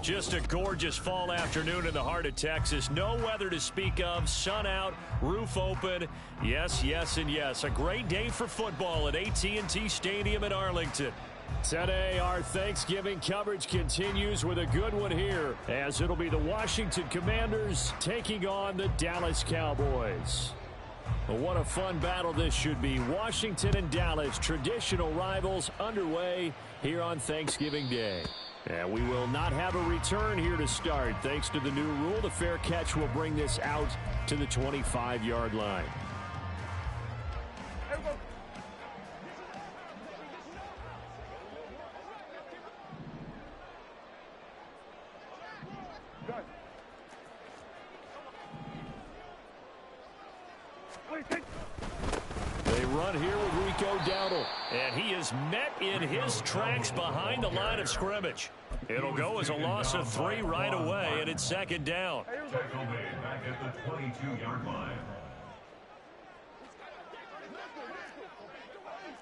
Just a gorgeous fall afternoon in the heart of Texas. No weather to speak of. Sun out, roof open. Yes, yes, and yes. A great day for football at AT&T Stadium in Arlington. Today, our Thanksgiving coverage continues with a good one here, as it'll be the Washington Commanders taking on the Dallas Cowboys. Well, what a fun battle this should be. Washington and Dallas, traditional rivals, underway here on Thanksgiving Day. And we will not have a return here to start. Thanks to the new rule, the fair catch will bring this out to the 25-yard line. They run here with Rico Dowdle, and he is met in his tracks behind the line of scrimmage. It'll go as a loss of 3 right away, and it's second down. Tackle made back at the 22-yard line.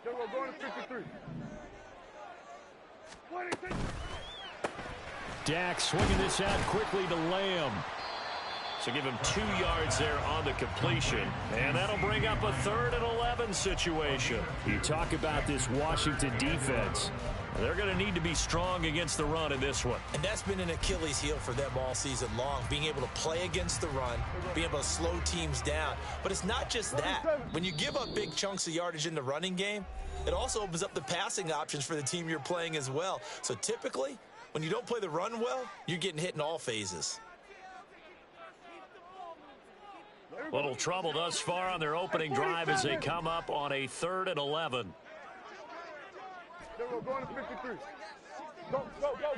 Going to 53. Dak swinging this out quickly to Lamb. So give him 2 yards there on the completion. And that'll bring up a 3rd and 11 situation. You talk about this Washington defense. They're going to need to be strong against the run in this one. And that's been an Achilles heel for them all season long, being able to play against the run, being able to slow teams down. But it's not just that. When you give up big chunks of yardage in the running game, it also opens up the passing options for the team you're playing as well. So typically, when you don't play the run well, you're getting hit in all phases. Little trouble thus far on their opening drive as they come up on a 3rd and 11. Go to 53. Go,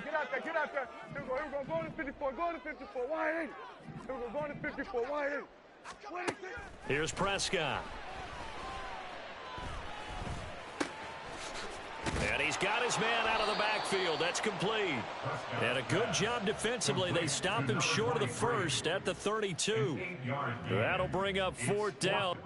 get out there. Here we go, go to 54, go to 54, wide 80. Here we go, to 54, wide 80. Here's Prescott. And he's got his man out of the backfield. That's complete. And a good job defensively. They stopped him short of the first at the 32. That'll bring up 4th down.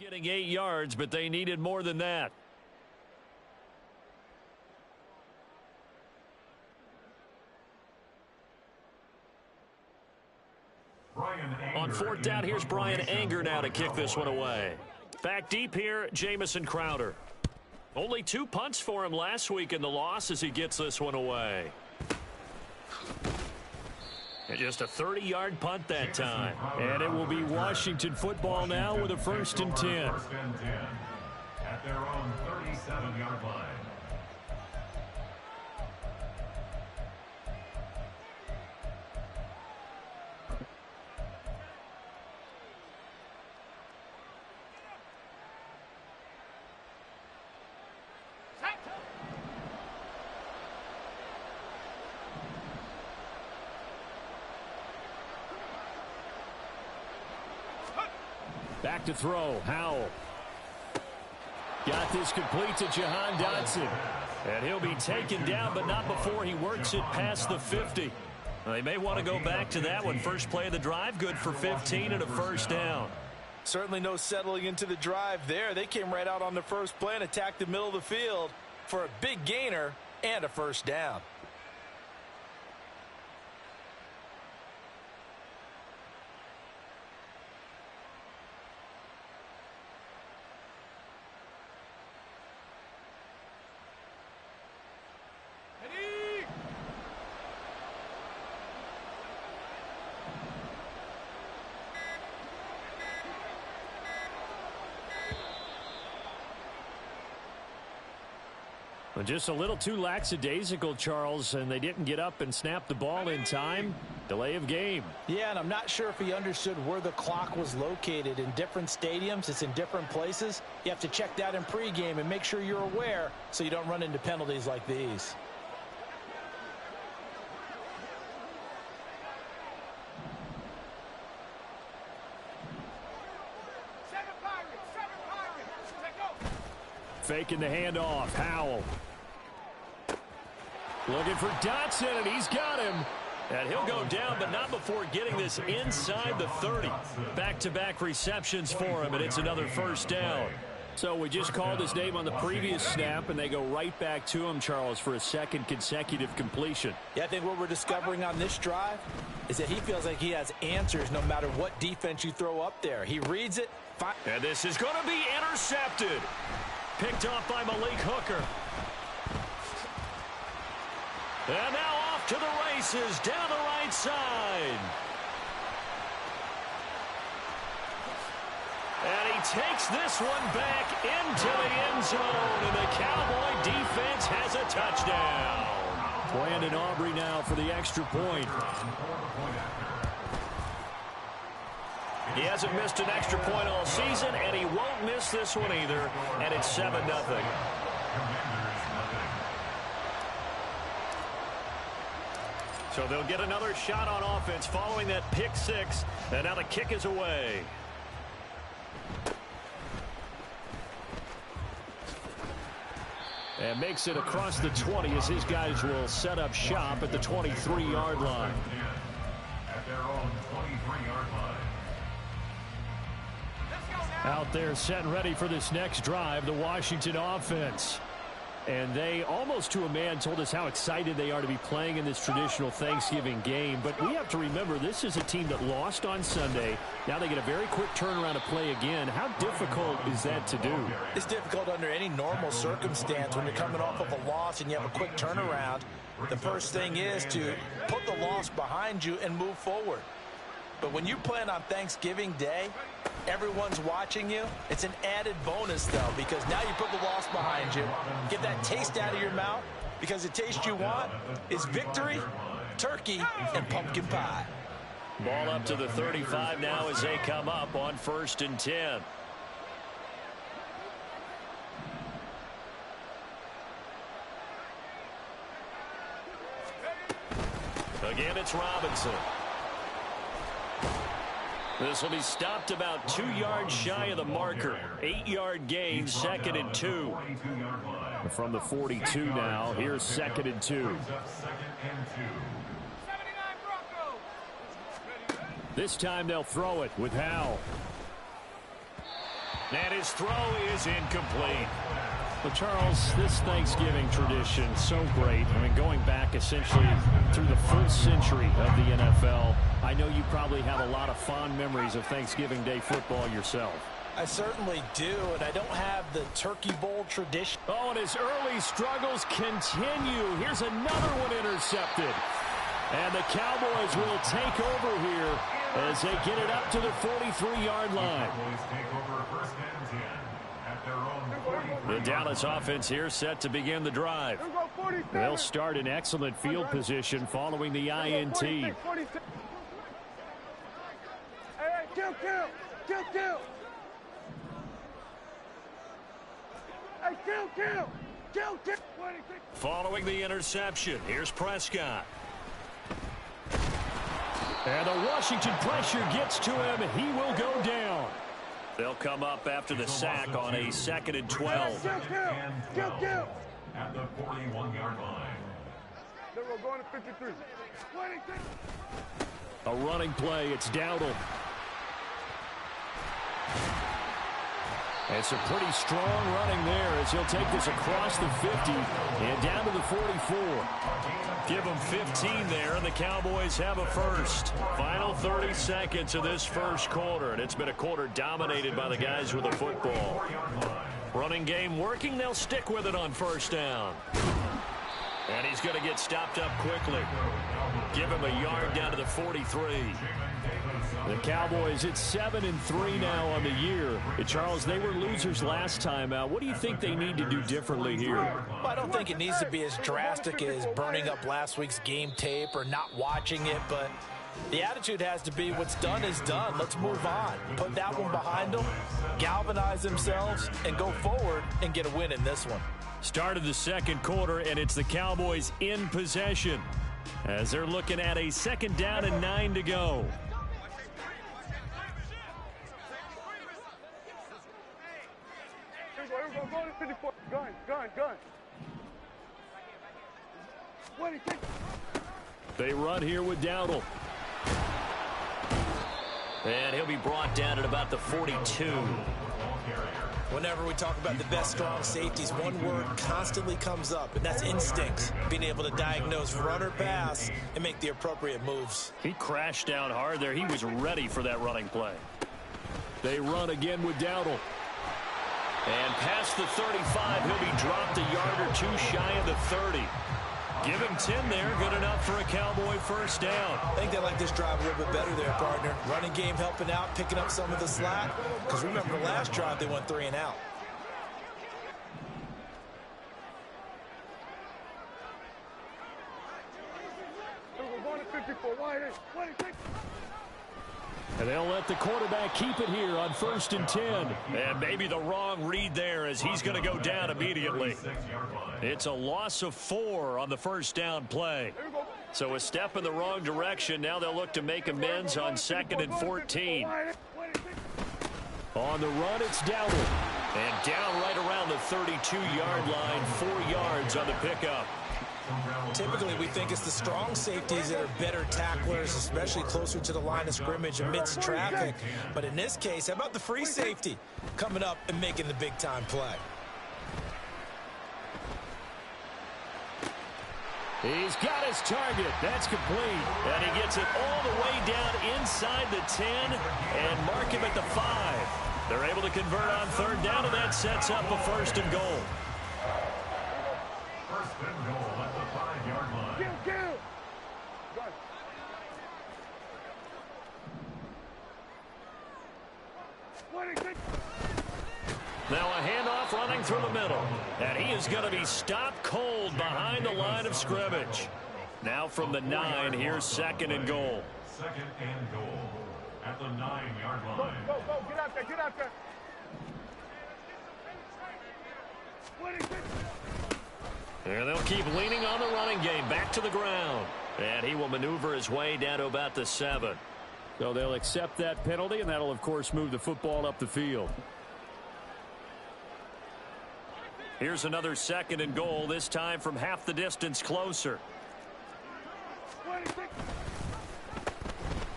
Getting 8 yards, but they needed more than that. On 4th down, here's Brian Anger now to kick this one away. Back deep here, Jamison Crowder. Only 2 punts for him last week in the loss as he gets this one away. And just a 30-yard punt that time. And it will be Washington football now with a 1st and 10. At their own 37-yard line. Back to throw, Howell. Got this complete to Jahan Dotson. And he'll be taken down, but not before he works it past the 50. They may want to go back to that one. First play of the drive, good for 15 and a 1st down. Certainly no settling into the drive there. They came right out on the first play and attacked the middle of the field for a big gainer and a 1st down. Just a little too lackadaisical, Charles, and they didn't get up and snap the ball in time. Delay of game. Yeah, and I'm not sure if he understood where the clock was located. In different stadiums, it's in different places. You have to check that in pregame and make sure you're aware so you don't run into penalties like these. faking the handoff. Howell. Looking for Dotson, and he's got him. And he'll go down, but not before getting this inside the 30. Back-to-back receptions for him, and it's another first down. So we just called his name on the previous snap, and they go right back to him, Charles, for a second consecutive completion. Yeah, I think what we're discovering on this drive is that he feels like he has answers no matter what defense you throw up there. He reads it. And this is going to be intercepted. Picked off by Malik Hooker. And now off to the races down the right side. And he takes this one back into the end zone. And the Cowboy defense has a touchdown. Brandon Aubrey now for the extra point. He hasn't missed an extra point all season, and he won't miss this one either. And it's 7-0. So they'll get another shot on offense following that pick six. And now the kick is away. And makes it across the 20 as his guys will set up shop at the 23-yard line. At their own 23-yard line. Out there set and ready for this next drive, the Washington offense. And they, almost to a man, told us how excited they are to be playing in this traditional Thanksgiving game. But we have to remember, this is a team that lost on Sunday. Now they get a very quick turnaround to play again. How difficult is that to do? It's difficult under any normal circumstance when you're coming off of a loss and you have a quick turnaround. The first thing is to put the loss behind you and move forward. But when you plan on Thanksgiving Day, everyone's watching you. It's an added bonus, though, because now you put the loss behind you. Get that taste out of your mouth, because the taste you want is victory, turkey, and pumpkin pie. Ball up to the 35 now as they come up on 1st and 10. Again, it's Robinson. This will be stopped about 2 yards shy of the marker. 8-yard gain, 2nd and 2. From the 42 now, here's 2nd and 2. This time they'll throw it with Howell. And his throw is incomplete. Well, Charles, this Thanksgiving tradition, so great. I mean, going back essentially through the first century of the NFL, I know you probably have a lot of fond memories of Thanksgiving Day football yourself. I certainly do, and I don't have the Turkey Bowl tradition. Oh, and his early struggles continue. Here's another one intercepted. And the Cowboys will take over here as they get it up to the 43-yard line. The Dallas offense here set to begin the drive. They'll start in excellent field position following the INT. Hey, kill. Hey, kill. Following the interception, here's Prescott. And the Washington pressure gets to him. He will go down. They'll come up after the sack on a 2nd and 12. Kill. At the 41-yard line. They will go to 53. A running play. It's Dowdle. It's a pretty strong running there as he'll take this across the 50 and down to the 44. Give them 15 there, and the Cowboys have a first. Final 30 seconds of this first quarter, and it's been a quarter dominated by the guys with the football. Running game working. They'll stick with it on 1st down. And he's going to get stopped up quickly. Give him a yard down to the 43. The Cowboys, it's 7-3 now on the year. Charles, they were losers last time out. What do you think they need to do differently here? Well, I don't think it needs to be as drastic as burning up last week's game tape or not watching it, but the attitude has to be what's done is done. Let's move on. Put that one behind them, galvanize themselves, and go forward and get a win in this one. Start of the second quarter, and it's the Cowboys in possession as they're looking at a 2nd down and 9 to go. Go to 54. Gun. What do you think? They run here with Dowdle. And he'll be brought down at about the 42. Whenever we talk about the best strong safeties, one word constantly comes up, and that's instinct. Being able to diagnose run or pass and make the appropriate moves. He crashed down hard there. He was ready for that running play. They run again with Dowdle. And past the 35, he'll be dropped a yard or two shy of the 30. Give him 10 there. Good enough for a Cowboy first down. I think they like this drive a little bit better there, partner. Running game helping out, picking up some of the slack. Because remember, the last drive, they went 3 and out. We're going to 54. Wide in. What do you think? And they'll let the quarterback keep it here on 1st and 10. And maybe the wrong read there as he's going to go down immediately. It's a loss of 4 on the first down play. So a step in the wrong direction. Now they'll look to make amends on 2nd and 14. On the run, it's Dowdle. And down right around the 32-yard line, 4 yards on the pickup. Typically, we think it's the strong safeties that are better tacklers, especially closer to the line of scrimmage amidst traffic. But in this case, how about the free safety coming up and making the big-time play? He's got his target. That's complete. And he gets it all the way down inside the 10 and mark him at the 5. They're able to convert on 3rd down, and that sets up a 1st and goal. First and goal at the 5-yard line. Kill. Gun. What do you think? Now a handoff running through the middle. And he is going to be stopped cold behind the line of scrimmage. Now from the 9, here's 2nd and goal. 2nd and goal at the 9-yard line. Go. Get out there. What do you think? And they'll keep leaning on the running game. Back to the ground. And he will maneuver his way down to about the 7. So they'll accept that penalty, and that'll, of course, move the football up the field. Here's another 2nd and goal, this time from half the distance closer. What do you think?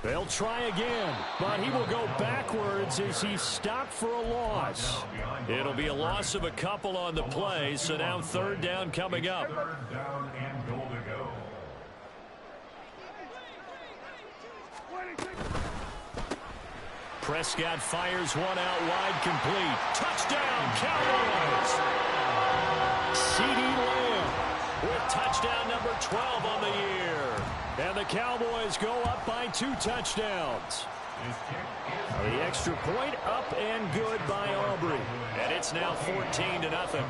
They'll try again, but he will go backwards as he stopped for a loss. It'll be a loss of a couple on the play, so now 3rd down coming up. 3rd down and goal to go. What do you think? Prescott fires one out wide, complete. Touchdown, Cowboys! C.D. Lamb with touchdown number 12 on the year. And the Cowboys go up by 2 touchdowns. The extra point up and good by Aubrey. And it's now 14-0.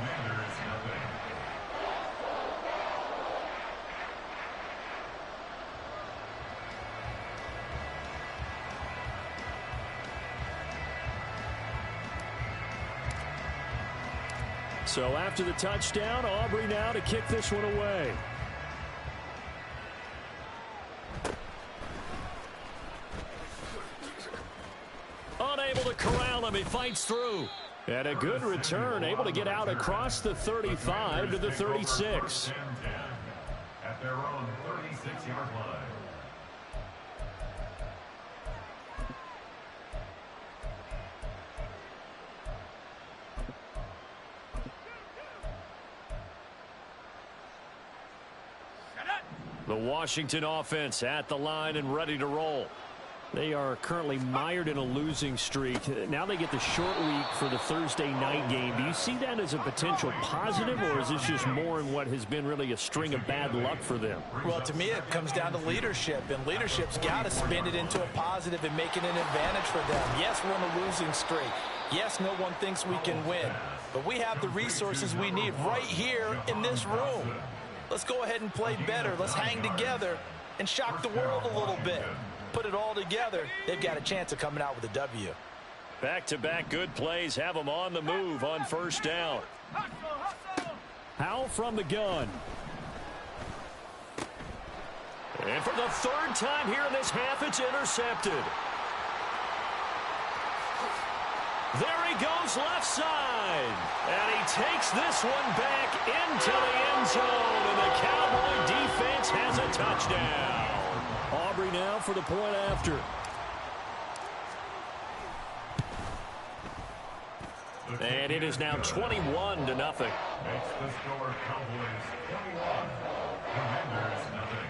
So after the touchdown, Aubrey now to kick this one away. Unable to corral him. He fights through. And a good return, able to get out across the 35 to the 36. At their own 36-yard line. The Washington offense at the line and ready to roll. They are currently mired in a losing streak. Now they get the short week for the Thursday night game. Do you see that as a potential positive, or is this just more in what has been really a string of bad luck for them? Well, to me, it comes down to leadership, and leadership's got to spin it into a positive and make it an advantage for them. Yes, we're in a losing streak. Yes, no one thinks we can win, but we have the resources we need right here in this room. Let's go ahead and play better. Let's hang together and shock the world a little bit. Put it all together, they've got a chance of coming out with a W. Back-to-back good plays have them on the move on 1st down. Howell from the gun. And for the 3rd time here in this half, it's intercepted. There he goes left side. And he takes this one back into the end zone. And the Cowboy defense has a touchdown. Aubrey now for the point after. And it is now 21-0. Makes the score Cowboys 21. Commanders nothing.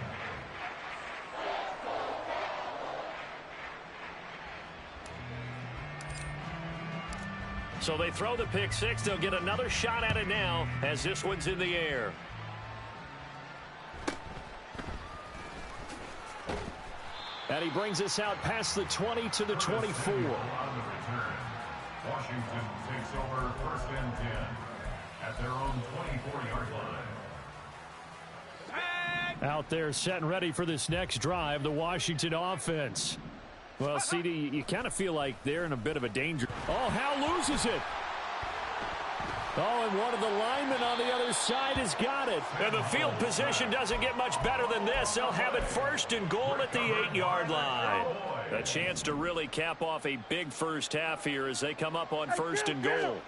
So they throw the pick six. They'll get another shot at it now as this one's in the air. And he brings us out past the 20 to the 24. Washington takes over first and 10 at their own 24-yard line. Out there set and ready for this next drive, the Washington offense. Well, CD, you kind of feel like they're in a bit of a danger. Oh, Howe loses it. Oh, and one of the linemen on the other side has got it. And the field position doesn't get much better than this. They'll have it first and goal at the 8-yard line. A chance to really cap off a big first half here as they come up on first and goal.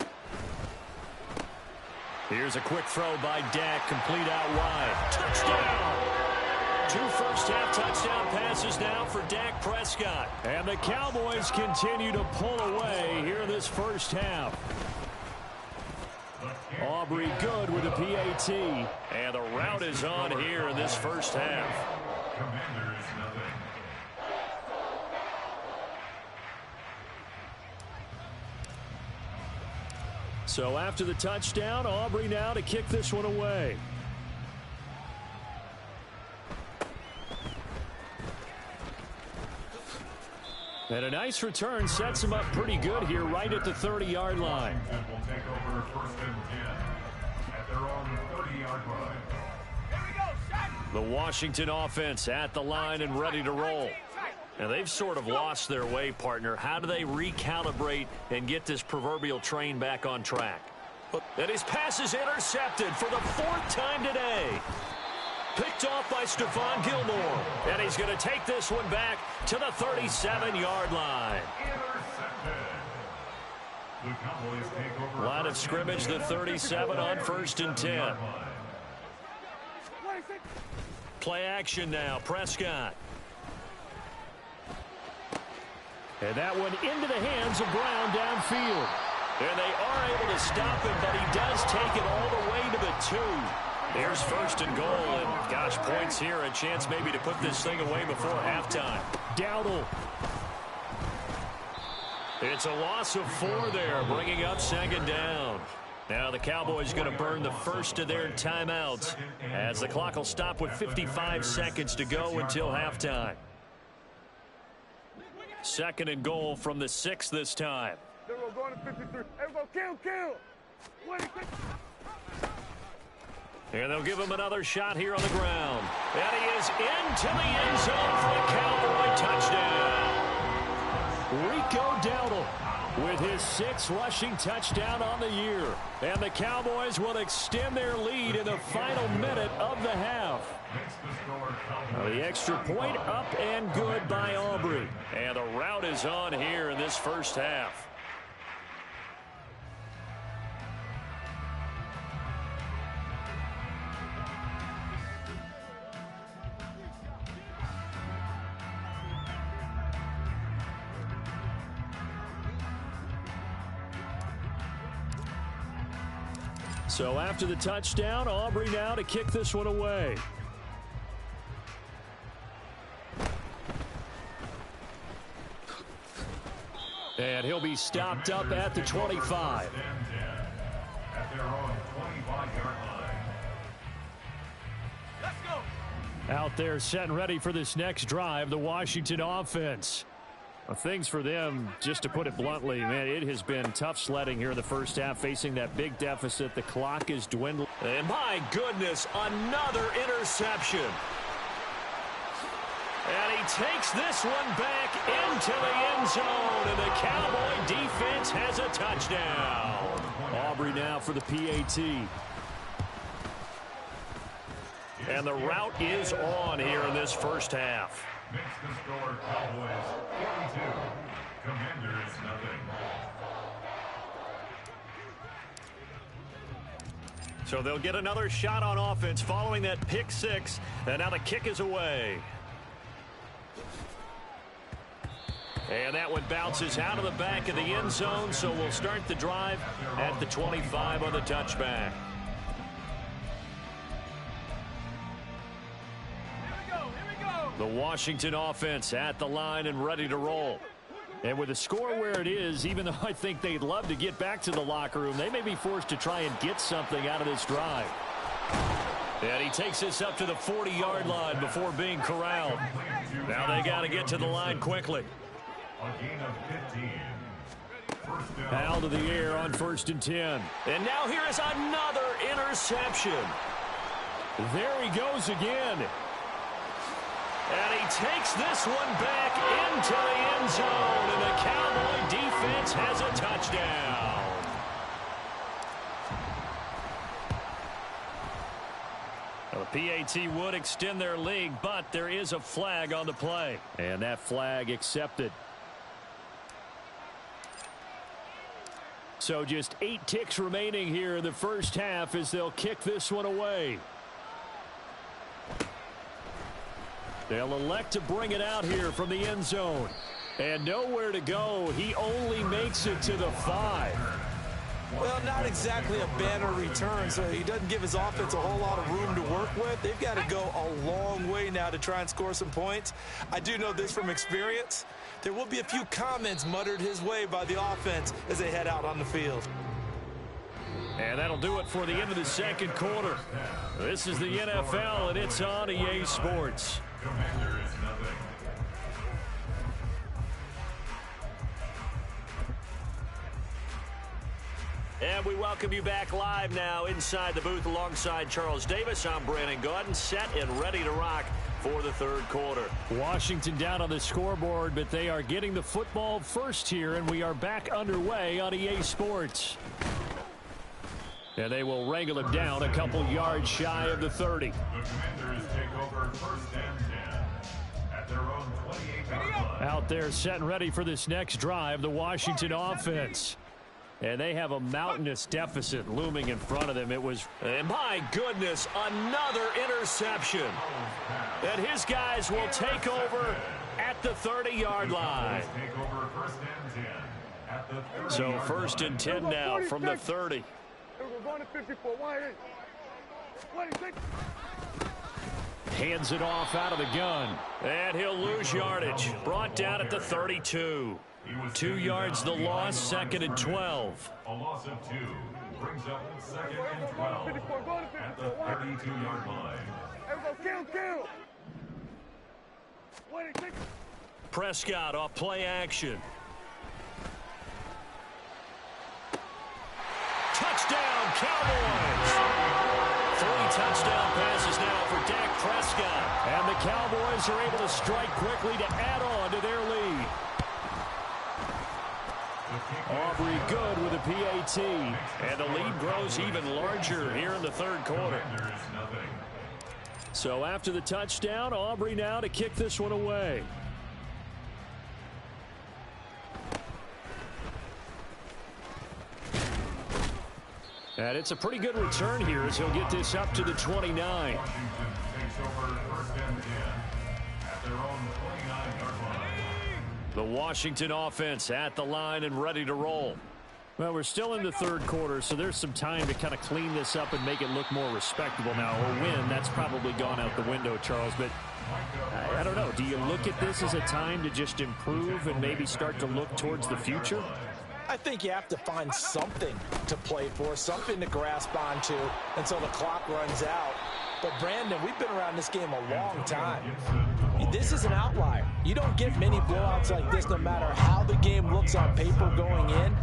Here's a quick throw by Dak, complete out wide. Touchdown! 2 first-half touchdown passes now for Dak Prescott. And the Cowboys continue to pull away here in this first half. Aubrey good with a PAT. And the route is on here in this first half. Commanders nothing. So after the touchdown, Aubrey now to kick this one away. And a nice return sets him up pretty good here right at the 30-yard line. Washington will take over first and 10 at their own 30-yard line. The Washington offense at the line and ready to roll. Now they've sort of lost their way, partner. How do they recalibrate and get this proverbial train back on track? And his pass is intercepted for the 4th time today. Picked off by Stephon Gilmore. And he's going to take this one back to the 37-yard line. The Cowboys take over Line of scrimmage, the 37 on first and 10. Play action now, Prescott. And that one into the hands of Brown downfield. And they are able to stop him, but he does take it all the way to the 2. There's first and goal, and gosh, points here, a chance maybe to put this thing away before halftime. Dowdle. It's a loss of 4 there, bringing up second down. Now the Cowboys going to burn the first of their timeouts as the clock will stop with 55 seconds to go until halftime. Second and goal from the 6 this time. There we go, going to 53. Everybody, kill. And they'll give him another shot here on the ground. And he is into the end zone for the Cowboy touchdown. Rico Dowdle with his 6th rushing touchdown on the year. And the Cowboys will extend their lead in the final minute of the half. The extra point up and good by Aubrey. And the route is on here in this first half. So after the touchdown, Aubrey now to kick this one away. And he'll be stopped up at the 25. At their own 25-yard line. Let's go. Out there set and ready for this next drive, the Washington offense. Well, things for them, just to put it bluntly, man, it has been tough sledding here in the first half, facing that big deficit. The clock is dwindling. And my goodness, another interception. And he takes this one back into the end zone, and the Cowboy defense has a touchdown. Aubrey now for the PAT. And the route is on here in this first half. Makes the score Cowboys 42. Commanders nothing. So they'll get another shot on offense following that pick six. And now the kick is away. And that one bounces out of the back of the end zone, so we'll start the drive at the 25 on the touchback. The Washington offense at the line and ready to roll. And with the score where it is, even though I think they'd love to get back to the locker room, they may be forced to try and get something out of this drive. And he takes this up to the 40-yard line before being corralled. Now they got to get to the line quickly. Out of the air on 1st and 10. And now here is another interception. There he goes again. And he takes this one back into the end zone. And the Cowboy defense has a touchdown. Well, the PAT would extend their lead, but there is a flag on the play. And that flag accepted. So just 8 ticks remaining here in the first half as they'll kick this one away. They'll elect to bring it out here from the end zone. And nowhere to go. He only makes it to the 5. Well, not exactly a banner return, so he doesn't give his offense a whole lot of room to work with. They've got to go a long way now to try and score some points. I do know this from experience. There will be a few comments muttered his way by the offense as they head out on the field. And that'll do it for the end of the second quarter. This is the NFL, and it's on EA Sports. And we welcome you back live now inside the booth alongside Charles Davis. I'm Brandon Gaudin, set and ready to rock for the third quarter. Washington down on the scoreboard, but they are getting the football first here, and we are back underway on EA Sports. And they will wrangle him down a couple yards shy of the 30. The Commanders take over 1st and 10 at their own 28-yard line. Out there set and ready for this next drive, the Washington offense. And they have a mountainous deficit looming in front of them. It was, and my goodness, another interception. And his guys will take over at the 30-yard line. So 1st and 10 now from the 30. Hands it off out of the gun. And he'll lose yardage. Brought down at the 32. 2 yards the loss, 2nd and 12. A loss of 2 brings up 2nd and 12 at the 32-yard line. Prescott off play action. Touchdown, Cowboys! 3 touchdown passes now for Dak Prescott. And the Cowboys are able to strike quickly to add on to their lead. Aubrey good with a PAT. And the lead grows even larger here in the third quarter. So after the touchdown, Aubrey now to kick this one away. And it's a pretty good return here as he'll get this up to the 29. The Washington offense at the line and ready to roll. Well, we're still in the third quarter, so there's some time to kind of clean this up and make it look more respectable now. Or win, that's probably gone out the window, Charles. But I don't know. Do you look at this as a time to just improve and maybe start to look towards the future? I think you have to find something to play for, something to grasp onto until the clock runs out. But, Brandon, we've been around this game a long time. This is an outlier. You don't get many blowouts like this no matter how the game looks on paper going in.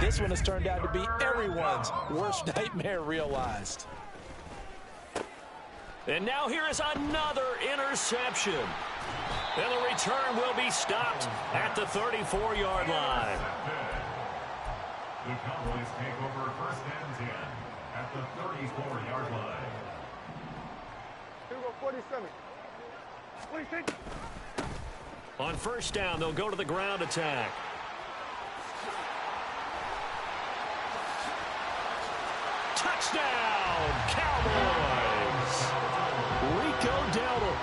This one has turned out to be everyone's worst nightmare realized. And now here is another interception. And the return will be stopped at the 34-yard line. The Cowboys take over 1st and 10 at the 34-yard line. Here we go, 47. 46. On 1st down, they'll go to the ground attack. Touchdown, Cowboys! Rico Dowdle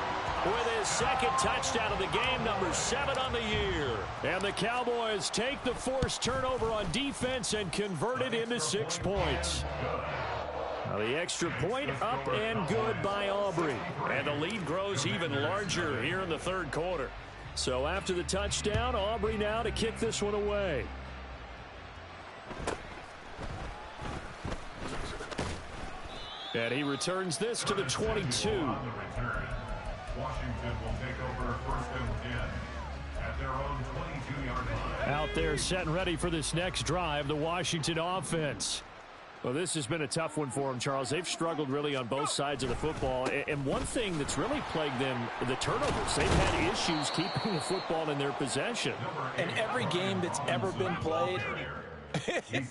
with his second touchdown of the game, number 7 on the year. And the Cowboys take the forced turnover on defense and convert it into 6 points. Now the extra point up and good by Aubrey. And the lead grows even larger here in the third quarter. So after the touchdown, Aubrey now to kick this one away. And he returns this to the 22. On the return, Washington will take over first and 10 at their own 22-yard line. Out there set and ready for this next drive, the Washington offense. Well, this has been a tough one for them, Charles. They've struggled really on both sides of the football. And one thing that's really plagued them, the turnovers. They've had issues keeping the football in their possession. And every game that's ever been played,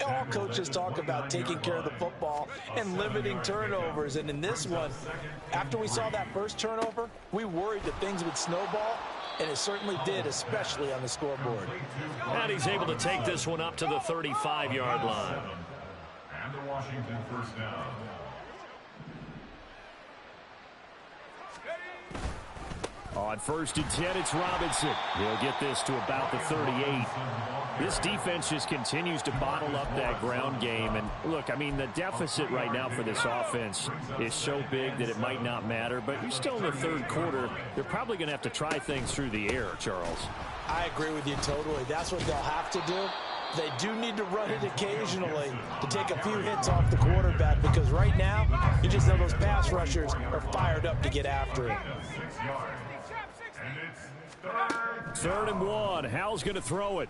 all coaches talk about taking care of the football and limiting turnovers. And in this one, after we saw that first turnover, we worried that things would snowball, and it certainly did, especially on the scoreboard. And he's able to take this one up to the 35-yard line. And the Washington first down. On first and 10, it's Robinson. He'll get this to about the 38. This defense just continues to bottle up that ground game. And look, I mean, the deficit right now for this offense is so big that it might not matter. But you're still in the third quarter. They're probably going to have to try things through the air, Charles. I agree with you totally. That's what they'll have to do. They do need to run it occasionally to take a few hits off the quarterback, because right now, you just know those pass rushers are fired up to get after it. 6 yards. And it's Third and 1. Hal's going to throw it.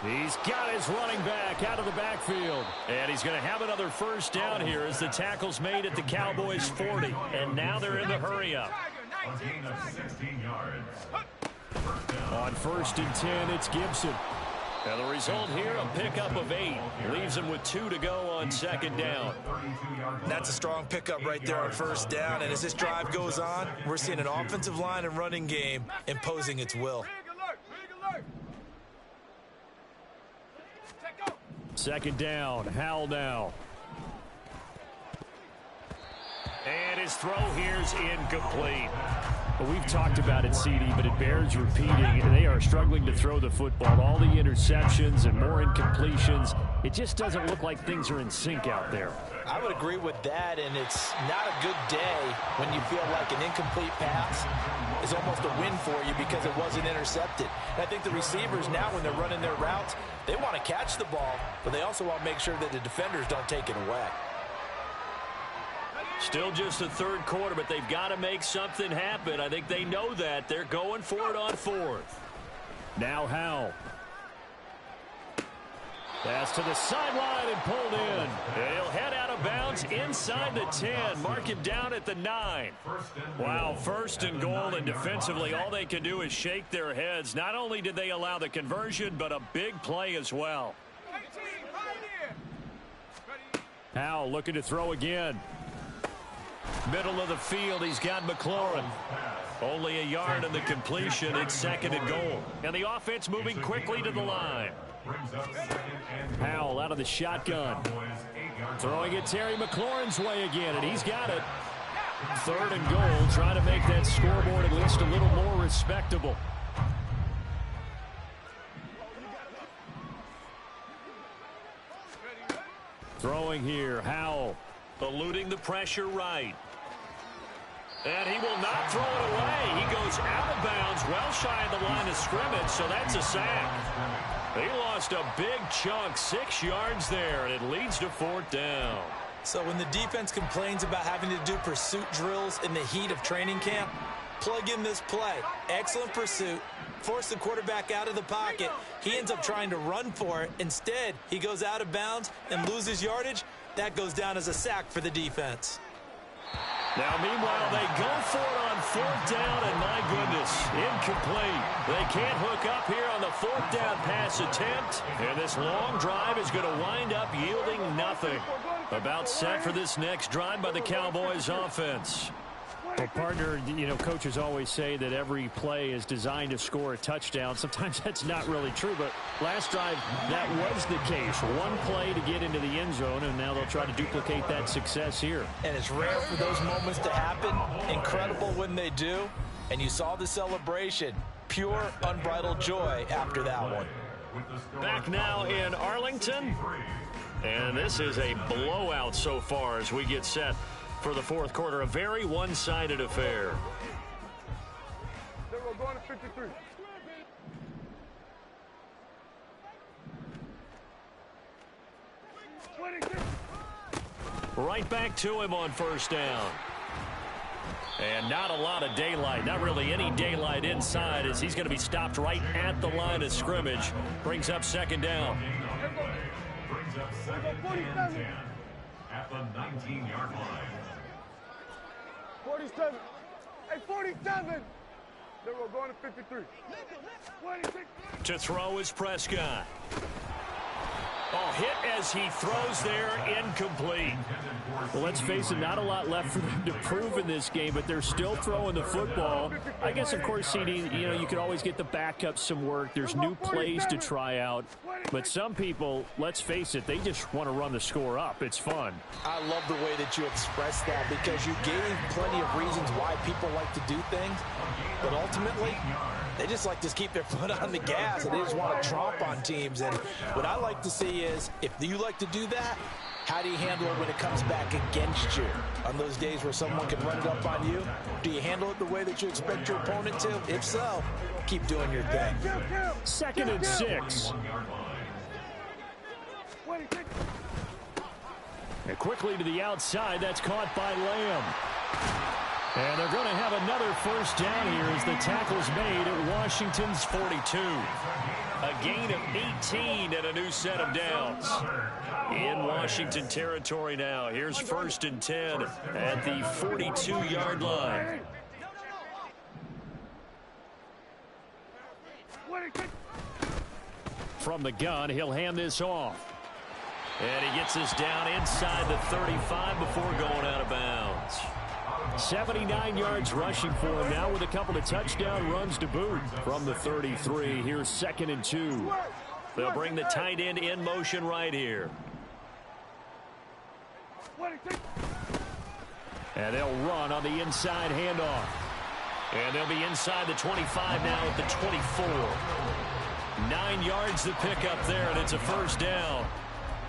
He's got his running back out of the backfield. And he's going to have another first down here as the tackle's made at the Cowboys' 40. And now they're in the hurry-up. a gain of 16 yards. On first and 10, it's Gibson. And the result here, a pickup of 8. Leaves him with 2 to go on second down. That's a strong pickup right there on first down. And as this drive goes on, we're seeing an offensive line and running game imposing its will. Second down, Hal now. And his throw here's incomplete. Well, we've talked about it, CD, but it bears repeating. They are struggling to throw the football. All the interceptions and more incompletions. It just doesn't look like things are in sync out there. I would agree with that, and it's not a good day when you feel like an incomplete pass is almost a win for you because it wasn't intercepted. And I think the receivers now, when they're running their routes, they want to catch the ball, but they also want to make sure that the defenders don't take it away. Still just the third quarter, but they've got to make something happen. I think they know that. They're going for it on fourth. Now Hal. Pass to the sideline and pulled in. And he'll head out of bounds inside the 10. Mark him down at the 9. Wow, first and goal, and defensively all they can do is shake their heads. Not only did they allow the conversion, but a big play as well. Hal looking to throw again. Middle of the field, he's got McLaurin. Only a yard in the completion. It's second and goal. And the offense moving quickly to the line. Howell out of the shotgun. Throwing it Terry McLaurin's way again, and he's got it. Third and goal, trying to make that scoreboard at least a little more respectable. Throwing here, Howell. Eluding the pressure right. And he will not throw it away. He goes out of bounds, well shy of the line of scrimmage, so that's a sack. He lost a big chunk, 6 yards there, and it leads to fourth down. So when the defense complains about having to do pursuit drills in the heat of training camp, plug in this play. Excellent pursuit. Force the quarterback out of the pocket. He ends up trying to run for it. Instead, he goes out of bounds and loses yardage. That goes down as a sack for the defense. Now, meanwhile, they go for it on fourth down, and my goodness, incomplete. They can't hook up here on the fourth down pass attempt, and this long drive is going to wind up yielding nothing. About set for this next drive by the Cowboys offense. Well, partner, you know, coaches always say that every play is designed to score a touchdown. Sometimes that's not really true, but last drive, that was the case. One play to get into the end zone, and now they'll try to duplicate that success here. And it's rare for those moments to happen. Incredible when they do. And you saw the celebration. Pure, unbridled joy after that one. Back now in Arlington. And this is a blowout so far as we get set for the fourth quarter. A very one-sided affair. Then we're going to 53. Right back to him on first down. And not a lot of daylight, not really any daylight inside, as he's going to be stopped right at the line of scrimmage. Brings up second down. Brings up second and 10 at the 19-yard line. 47. Hey, 47. Then we're going to 53. 26. To throw is Prescott. Oh, hit as he throws there, incomplete. Well, let's face it, not a lot left for them to prove in this game, but they're still throwing the football. I guess, of course, CD, you know, you could always get the backup some work. There's new plays to try out. But some people, let's face it, they just want to run the score up. It's fun. I love the way that you expressed that because you gave plenty of reasons why people like to do things. But ultimately, they just like to keep their foot on the gas, and they just want to tromp on teams. And what I like to see is, if you like to do that, how do you handle it when it comes back against you? On those days where someone can run it up on you, do you handle it the way that you expect your opponent to? If so, keep doing your thing. Second and 6. And quickly to the outside, that's caught by Lamb. And they're going to have another first down here as the tackle's made at Washington's 42. A gain of 18 and a new set of downs. In Washington territory now. Here's first and 10 at the 42-yard line. From the gun, he'll hand this off. And he gets this down inside the 35 before going out of bounds. 79 yards rushing for him now with a couple of touchdown runs to boot from the 33. Here's second and 2. They'll bring the tight end in motion right here. And they'll run on the inside handoff. And they'll be inside the 25 now at the 24. 9 yards to pick up there, and it's a first down.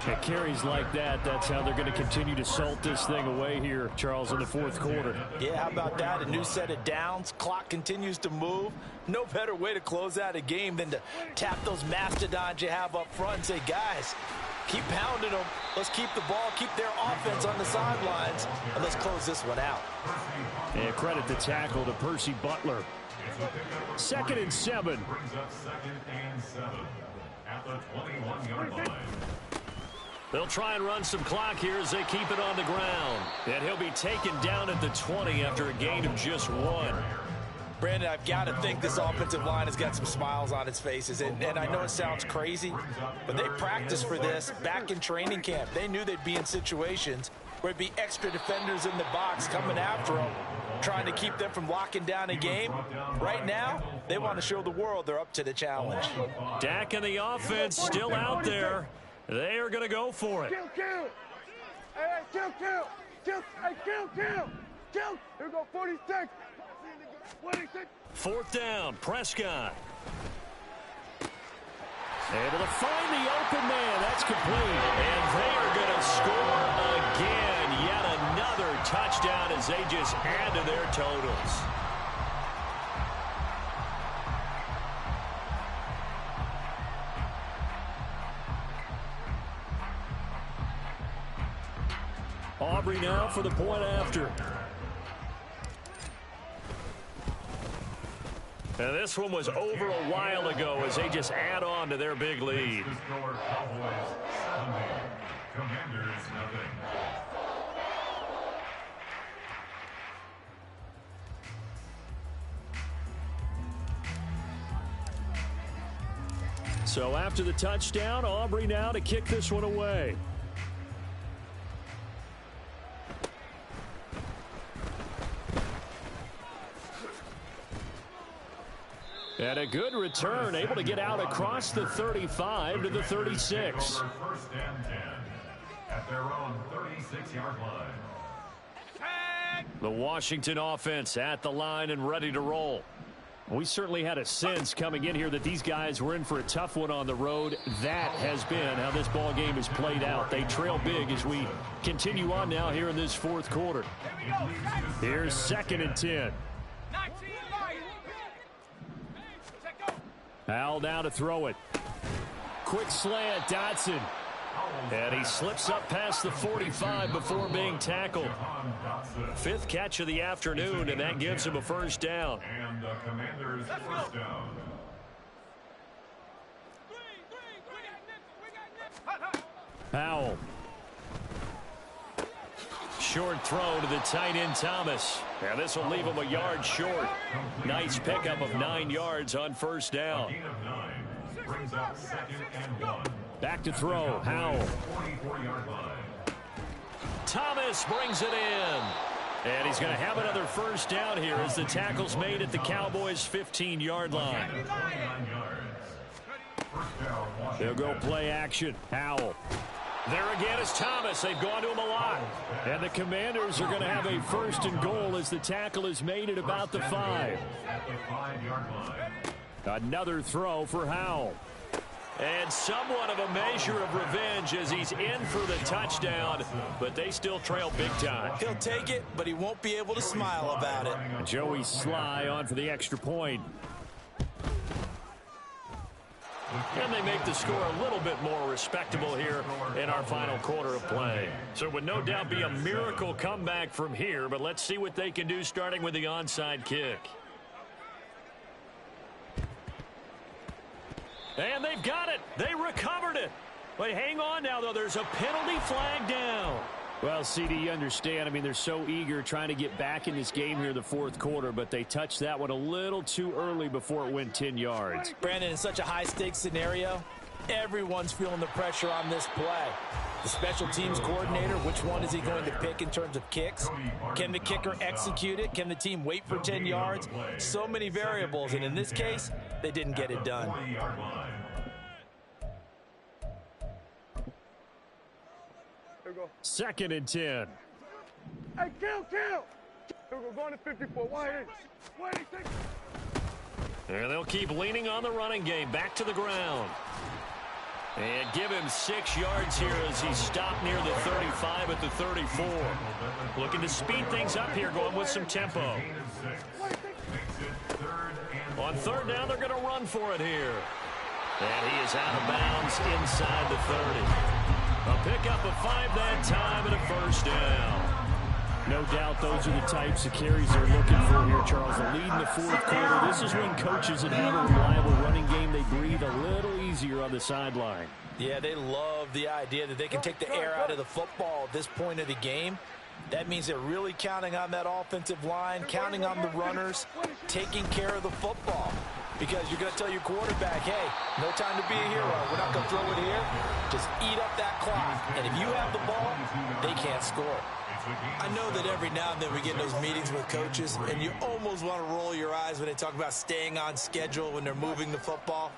At carries like that, that's how they're going to continue to salt this thing away here, Charles, in the fourth quarter. Yeah, how about that? A new set of downs. Clock continues to move. No better way to close out a game than to tap those mastodons you have up front and say, guys, keep pounding them. Let's keep the ball, keep their offense on the sidelines, and let's close this one out. And credit the tackle to Percy Butler. Second and 7. Brings up second and 7 at the 21-yard line. They'll try and run some clock here as they keep it on the ground. And he'll be taken down at the 20 after a gain of just 1. Brandon, I've got to think this offensive line has got some smiles on its faces. And I know it sounds crazy, but they practiced for this back in training camp. They knew they'd be in situations where it'd be extra defenders in the box coming after them, trying to keep them from locking down a game. Right now, they want to show the world they're up to the challenge. Dak and the offense still out there. They are going to go for it. Kill. Hey, kill. Hey, kill. Here we go, 46. 26. Fourth down, Prescott. Able to find the open man. That's complete. And they are going to score again. Yet another touchdown as they just add to their totals. Aubrey now for the point after. And this one was over a while ago as they just add on to their big lead. Cowboys 70, Commanders nothing. So after the touchdown, Aubrey now to kick this one away. And a good return, able to get out across the 35 to the 36. First and 10 at their own 36-yard line. The Washington offense at the line and ready to roll. We certainly had a sense coming in here that these guys were in for a tough one on the road. That has been how this ball game has played out. They trail big as we continue on now here in this fourth quarter. Here's 2nd and 10. Howell now to throw it. Quick slant, Dotson. And he slips up past the 45 before being tackled. 5th catch of the afternoon, and that gives him a first down. And the Commanders first down. Howell. Short throw to the tight end Thomas. And this will leave him a yard short. Nice pickup of 9 yards on first down. Gain of 9 brings up 2nd and 1. Back to throw, Howell. 44-yard line. Thomas brings it in. And he's going to have another first down here as the tackle's made at the Cowboys' 15-yard line. 29 yards. First down, Washington. They'll go play action. Howell. There again is Thomas. They've gone to him a lot. And the Commanders are going to have a 1st and goal as the tackle is made at about the 5. At the 5-yard line. Another throw for Howell. And somewhat of a measure of revenge as he's in for the touchdown, but they still trail big time. He'll take it, but he won't be able to smile about it. Joey Sly on for the extra point. And they make the score a little bit more respectable here in our final quarter of play. So it would no doubt be a miracle comeback from here, but let's see what they can do starting with the onside kick. And they've got it. They recovered it. But hang on now, though. There's a penalty flag down. Well, CD, you understand. I mean, they're so eager trying to get back in this game here in the fourth quarter, but they touched that one a little too early before it went 10 yards. Brandon, in such a high-stakes scenario, everyone's feeling the pressure on this play. The special teams coordinator, which one is he going to pick in terms of kicks? Can the kicker execute it? Can the team wait for 10 yards? So many variables, and in this case, they didn't get it done. 40-yard line. 2nd and 10. Hey, kill! Here we go, going to 54. Why And they'll keep leaning on the running game. Back to the ground. And give him 6 yards here as he stopped near the 35 at the 34. Looking to speed things up here, going with some tempo. On 3rd down, they're going to run for it here. And he is out of bounds inside the 30. A pickup of 5 that time and a first down. No doubt those are the types of carries they're looking for here, Charles. The lead in the fourth quarter. This is when coaches that have a reliable running game, they breathe a little easier on the sideline. Yeah, they love the idea that they can take the air out of the football at this point of the game. That means they're really counting on that offensive line, counting on the runners, taking care of the football. Because you're going to tell your quarterback, hey, no time to be a hero. We're not going to throw it here. Just eat up that clock. And if you have the ball, they can't score. I know that every now and then we get in those meetings with coaches, and you almost want to roll your eyes when they talk about staying on schedule when they're moving the football.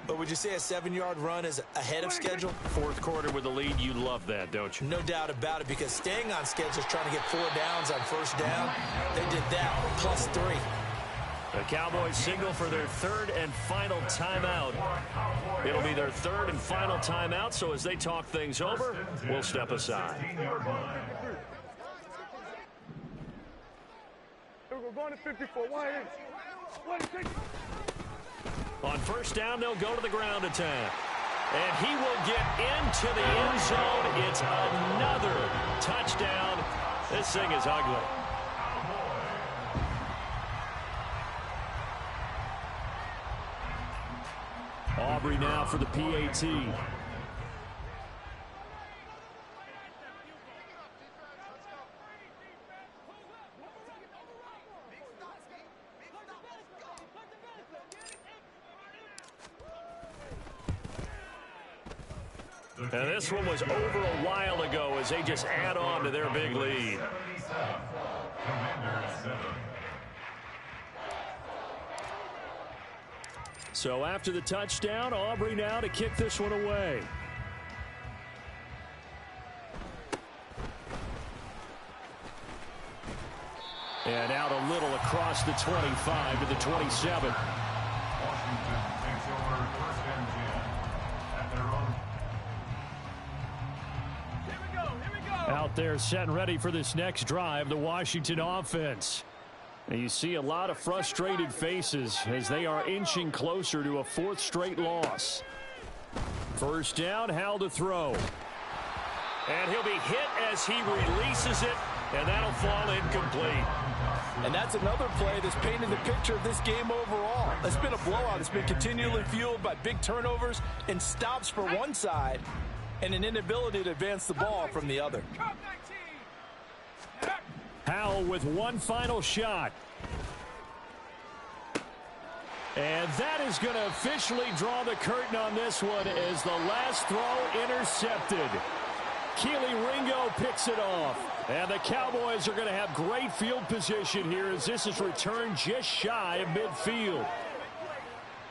But would you say a 7-yard run is ahead of schedule? Fourth quarter with the lead, you love that, don't you? No doubt about it, because staying on schedule is trying to get 4 downs on first down. They did that, plus 3. The Cowboys signal for their 3rd and final timeout. It'll be their 3rd and final timeout, so as they talk things over, we'll step aside. Here we go, going to 54. Why On first down, they'll go to the ground attack. And he will get into the end zone. It's another touchdown. This thing is ugly. Aubrey now for the PAT. And this one was over a while ago as they just add on to their big lead. So after the touchdown, Aubrey now to kick this one away. And out a little across the 25 to the 27. Washington takes over 1st and 10 at their own. Here we go. Out there set and ready for this next drive, the Washington offense. And you see a lot of frustrated faces as they are inching closer to a 4th straight loss. First down, Howell to throw. And he'll be hit as he releases it, and that'll fall incomplete. And that's another play that's painted the picture of this game overall. It's been a blowout. It's been continually fueled by big turnovers and stops for one side and an inability to advance the ball from the other. Howell with one final shot. And that is going to officially draw the curtain on this one as the last throw intercepted. Keely Ringo picks it off. And the Cowboys are going to have great field position here as this is returned just shy of midfield.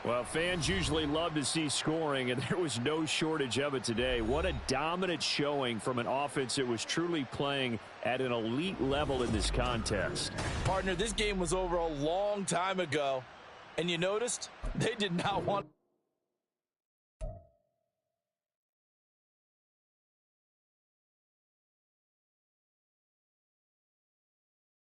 Well, fans usually love to see scoring, and there was no shortage of it today. What a dominant showing from an offense that was truly playing at an elite level in this contest. Partner, this game was over a long time ago, and you noticed they did not want